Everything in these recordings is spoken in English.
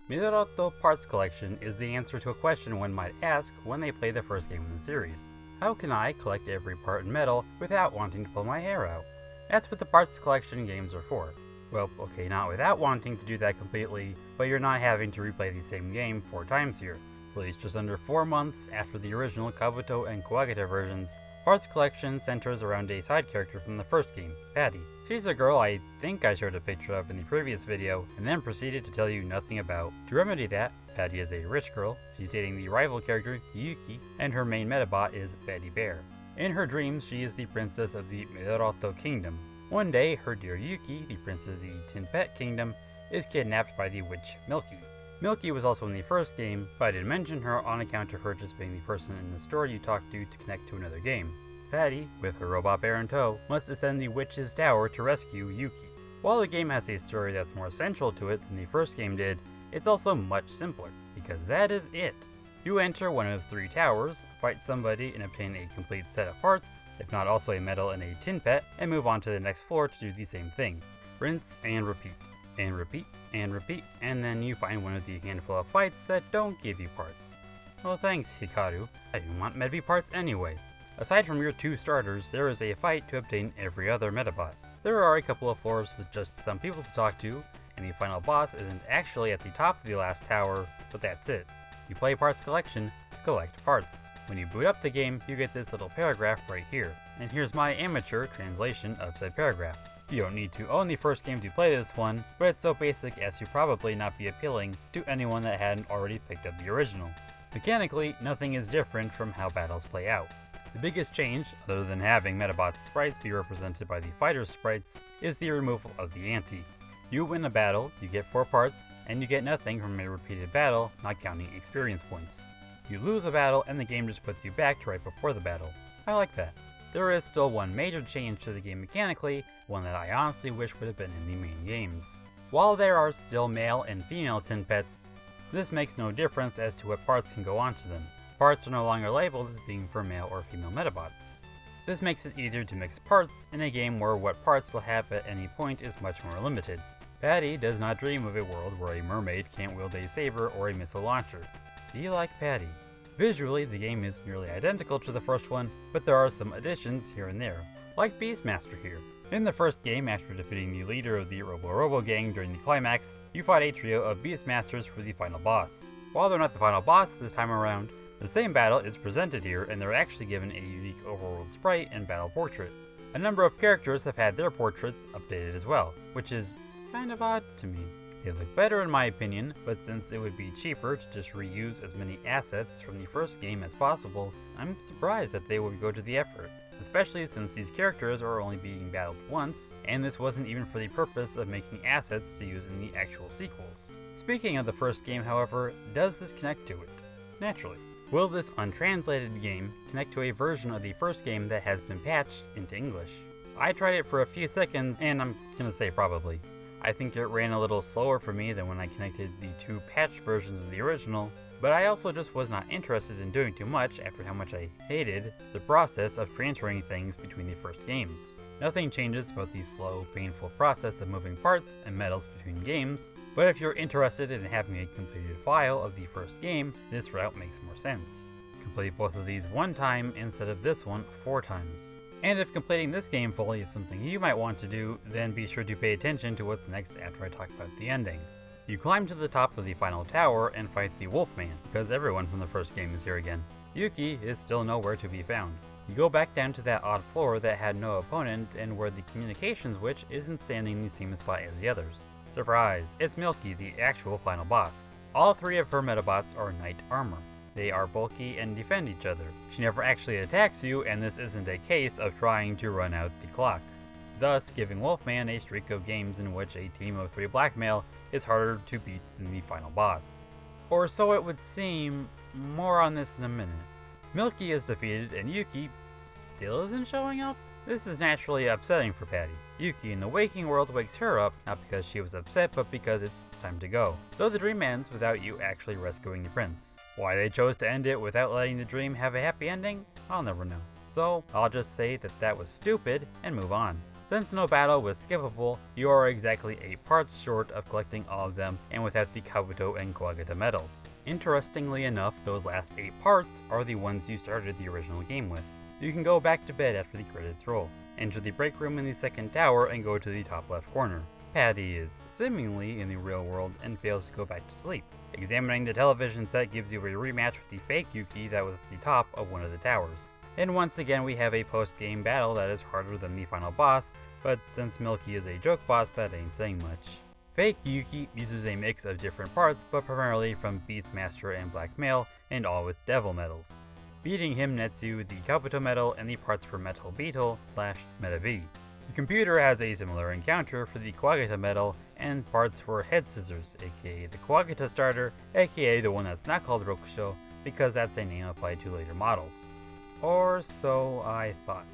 Miroto Parts Collection is the answer to a question one might ask when they play the first game in the series. How can I collect every part in Metal without wanting to pull my hair out? That's what the Parts Collection games are for. Well, okay, not without wanting to do that completely, but you're not having to replay the same game 4 times here. Released just under 4 months after the original Kabuto and Kuwagata versions, Parts Collection centers around a side character from the first game, Patty. She's a girl I think I showed a picture of in the previous video, and then proceeded to tell you nothing about. To remedy that, Patty is a rich girl, she's dating the rival character, Yuki, and her main Metabot is Betty Bear. In her dreams, she is the princess of the Miroto Kingdom. One day, her dear Yuki, the prince of the Tin Pet Kingdom, is kidnapped by the witch Milky. Milky was also in the first game, but I didn't mention her on account of her just being the person in the story you talk to connect to another game. Patty, with her robot bear in tow, must ascend the witch's tower to rescue Yuki. While the game has a story that's more central to it than the first game did, it's also much simpler, because that is it. You enter one of 3 towers, fight somebody and obtain a complete set of parts, if not also a medal and a tin pet, and move on to the next floor to do the same thing. Rinse and repeat, and repeat, and repeat, and then you find one of the handful of fights that don't give you parts. Well thanks, Hikaru, I didn't want Medbee parts anyway. Aside from your 2 starters, there is a fight to obtain every other Metabot. There are a couple of floors with just some people to talk to, and the final boss isn't actually at the top of the last tower, but that's it. You play Parts Collection to collect parts. When you boot up the game, you get this little paragraph right here, and here's my amateur translation of said paragraph. You don't need to own the first game to play this one, but it's so basic as to probably not be appealing to anyone that hadn't already picked up the original. Mechanically, nothing is different from how battles play out. The biggest change, other than having Metabot's sprites be represented by the fighter's sprites, is the removal of the ante. You win a battle, you get 4 parts, and you get nothing from a repeated battle, not counting experience points. You lose a battle and the game just puts you back to right before the battle. I like that. There is still one major change to the game mechanically, one that I honestly wish would have been in the main games. While there are still male and female tin pets, this makes no difference as to what parts can go onto them. Parts are no longer labeled as being for male or female Metabots. This makes it easier to mix parts in a game where what parts they'll have at any point is much more limited. Patty does not dream of a world where a mermaid can't wield a saber or a missile launcher. Be like Patty. Visually, the game is nearly identical to the first one, but there are some additions here and there, like Beastmaster here. In the first game, after defeating the leader of the Robo gang during the climax, you fight a trio of Beastmasters for the final boss. While they're not the final boss this time around, the same battle is presented here, and they're actually given a unique overworld sprite and battle portrait. A number of characters have had their portraits updated as well, which is kind of odd to me. They look better in my opinion, but since it would be cheaper to just reuse as many assets from the first game as possible, I'm surprised that they would go to the effort, especially since these characters are only being battled once, and this wasn't even for the purpose of making assets to use in the actual sequels. Speaking of the first game, however, does this connect to it? Naturally. Will this untranslated game connect to a version of the first game that has been patched into English? I tried it for a few seconds, and I'm gonna say probably. I think it ran a little slower for me than when I connected the 2 patched versions of the original, but I also just was not interested in doing too much after how much I hated the process of transferring things between the first games. Nothing changes about the slow, painful process of moving parts and medals between games, but if you're interested in having a completed file of the first game, this route makes more sense. Complete both of these 1 time instead of this one 4 times. And if completing this game fully is something you might want to do, then be sure to pay attention to what's next after I talk about the ending. You climb to the top of the final tower and fight the Wolfman, because everyone from the first game is here again. Yuki is still nowhere to be found. You go back down to that odd floor that had no opponent and where the communications witch isn't standing in the same spot as the others. Surprise, it's Milky, the actual final boss. All 3 of her Metabots are knight armor. They are bulky and defend each other. She never actually attacks you, and this isn't a case of trying to run out the clock, thus giving Wolfman a streak of games in which a team of 3 blackmail is harder to beat than the final boss. Or so it would seem. More on this in a minute. Milky is defeated and Yuki still isn't showing up? This is naturally upsetting for Patty. Yuki in the waking world wakes her up, not because she was upset, but because it's time to go. So the dream ends without you actually rescuing the prince. Why they chose to end it without letting the dream have a happy ending, I'll never know. So I'll just say that was stupid and move on. Since no battle was skippable, you are exactly 8 parts short of collecting all of them and without the Kabuto and Kuwagata medals. Interestingly enough, those last 8 parts are the ones you started the original game with. You can go back to bed after the credits roll, enter the break room in the second tower, and go to the top left corner. Patty is seemingly in the real world and fails to go back to sleep. Examining the television set gives you a rematch with the fake Yuki that was at the top of one of the towers. And once again we have a post-game battle that is harder than the final boss, but since Milky is a joke boss, that ain't saying much. Fake Yuki uses a mix of different parts, but primarily from Beastmaster and Black Male, and all with devil medals. Beating him nets you the Kabuto medal and the parts for Metal Beetle / Meta B. The computer has a similar encounter for the Kuwagata medal and parts for Head Scissors, aka the Kuwagata starter, aka the one that's not called Rokusho, because that's a name applied to later models. Or so I thought.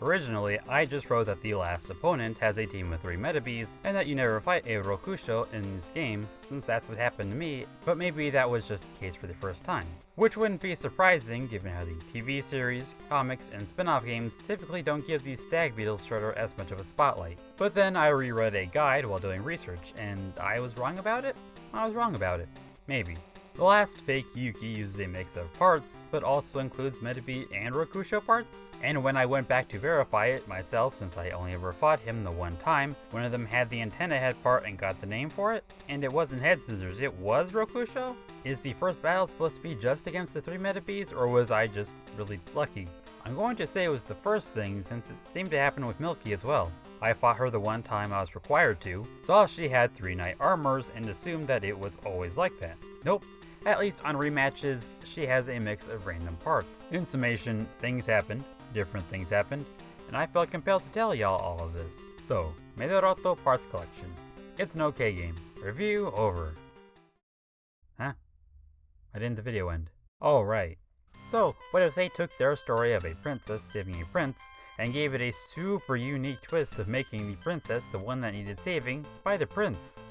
Originally, I just wrote that the last opponent has a team of 3 Metabes, and that you never fight a Rokusho in this game, since that's what happened to me, but maybe that was just the case for the first time. Which wouldn't be surprising, given how the TV series, comics, and spin-off games typically don't give the Stag Beetle starter as much of a spotlight. But then I reread a guide while doing research, and I was wrong about it? I was wrong about it. Maybe. The last fake Yuki uses a mix of parts, but also includes Metabee and Rokusho parts. And when I went back to verify it myself, since I only ever fought him the one time, one of them had the antenna head part and got the name for it, and it wasn't Head Scissors, it was Rokusho? Is the first battle supposed to be just against the 3 Metabees, or was I just really lucky? I'm going to say it was the first thing, since it seemed to happen with Milky as well. I fought her the one time I was required to, saw she had 3 knight armors, and assumed that it was always like that. Nope. At least on rematches, she has a mix of random parts. In summation, things happened, different things happened, and I felt compelled to tell y'all all of this. So, Medoroto Parts Collection. It's an okay game. Review over. Huh? Why didn't the video end? Oh, right. So, what if they took their story of a princess saving a prince and gave it a super unique twist of making the princess the one that needed saving by the prince?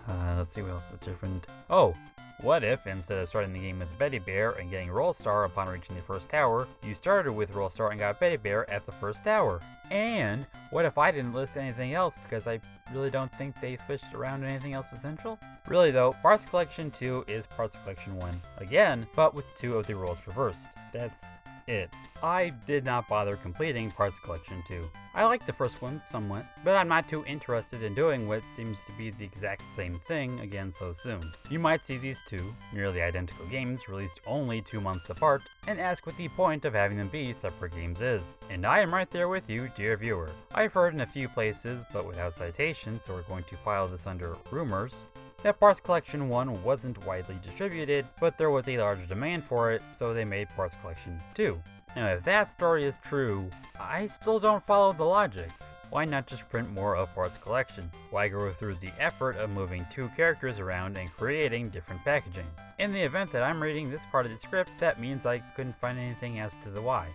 Let's see what else is different. Oh! What if, instead of starting the game with Betty Bear and getting Roll Star upon reaching the first tower, you started with Roll Star and got Betty Bear at the first tower? And what if I didn't list anything else because I really don't think they switched around anything else essential? Really though, Parts Collection 2 is Parts Collection 1 again, but with 2 of the roles reversed. That's it. I did not bother completing Parts Collection 2. I liked the first one somewhat, but I'm not too interested in doing what seems to be the exact same thing again so soon. You might see these 2 nearly identical games released only 2 months apart and ask what the point of having them be separate games is. And I am right there with you, dear viewer. I've heard in a few places, but without citations, so we're going to file this under rumors, that Parts Collection 1 wasn't widely distributed, but there was a large demand for it, so they made Parts Collection 2. Now if that story is true, I still don't follow the logic. Why not just print more of Parts Collection? Why go through the effort of moving 2 characters around and creating different packaging? In the event that I'm reading this part of the script, that means I couldn't find anything as to the why.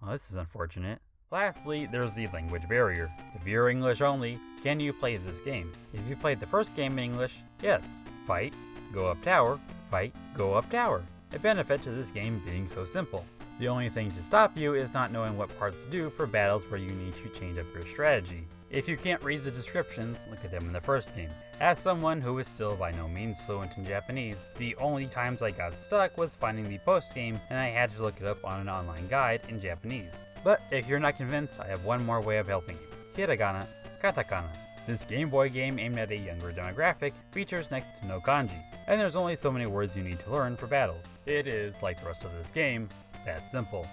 Well, this is unfortunate. Lastly, there's the language barrier. If you're English only, can you play this game? If you played the first game in English, yes. Fight, go up tower, fight, go up tower. A benefit to this game being so simple. The only thing to stop you is not knowing what parts do for battles where you need to change up your strategy. If you can't read the descriptions, look at them in the first game. As someone who is still by no means fluent in Japanese, the only times I got stuck was finding the post-game and I had to look it up on an online guide in Japanese. But if you're not convinced, I have one more way of helping you. Hiragana, katakana. This Game Boy game aimed at a younger demographic features next to no kanji, and there's only so many words you need to learn for battles. It is, like the rest of this game, that simple.